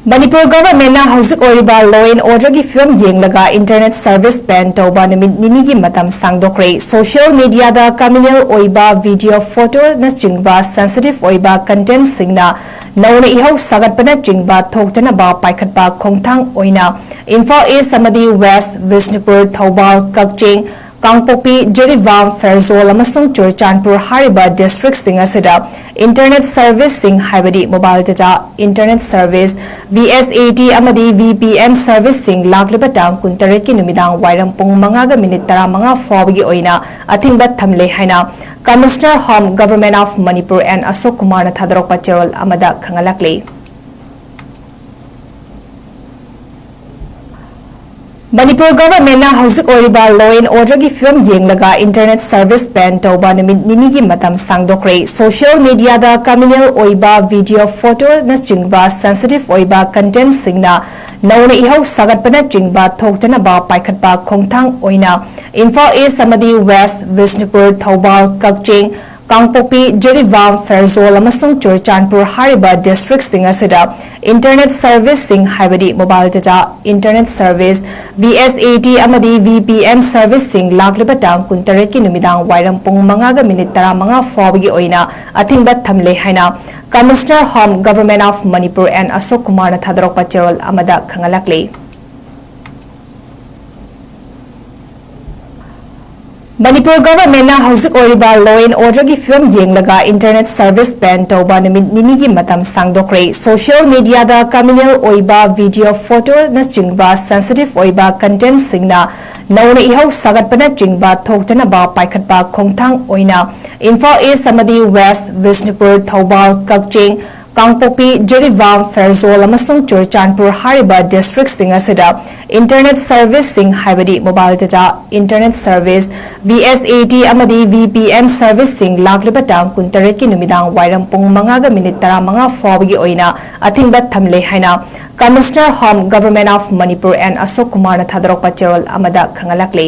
Manipur government na hauzik oriba law and order gi film yenglaka internet service ban tauba numit nini gi matam sangdokre social media da communal oiba video photo na chingba sensitive oiba content singna nauna ihau sagatpana chingba thoktana ba paikhatba khongthang oina Info East samadi West Vishnupur Thoubal Kakching 𝗙𝗤𝗞𝗛 𝗧𝗔𝗢𝗕 hariba district sing asida internet service sing haibadi mobile data internet service VSAT amadi VPN service sing lagliba tang kuntaret ki numidang wairam pung mangaga minute 15 fawgi oina athingba thamle haina Commissioner Home Government of Manipur and Ashok Kumar na thadrok pacherol amada khangalakle Manipur government na hauzik oriba law and order gi film yenglaka internet service ban tauba numit nini gi matam sangdokre social media da communal oiba video photo na chingba sensitive oiba content singna nauna ihau sagatpana chingba thoktana ba paikhatba khongthang oina Info East samadi West Vishnupur Thoubal Kakching 𝗙𝗤𝗢𝗕 hariba district sing asida internet service sing haibadi mobile data internet service VSAT amadi VPN service sing lagliba tang kuntaret ki numidang wairam pung mangaga minute 15 fawgi oina athingba thamle haina Commissioner Home Government of Manipur and Ashok Kumar na thadrok pacherol amada khangalakle Manipur government na hauzik oriba law and order gi film yenglaka internet service ban tauba numit nini gi matam sangdokre social media da communal oiba video photo na chingba sensitive oiba content singna nauna ihau sagatpana chingba thoktana ba paikhatba khongthang oina Info East samadi West Vishnupur Thoubal Kakching 𝗙𝗤𝗢𝗕 hariba district sing asida internet service sing haibadi mobile data internet service VSAT amadi VPN service sing lagliba tang kuntaret ki numidang wairam pung mangaga minute 15 fawgi oina athingba thamle haina Commissioner Home Government of Manipur and Ashok Kumar na thadrok pacherol amada khangalakle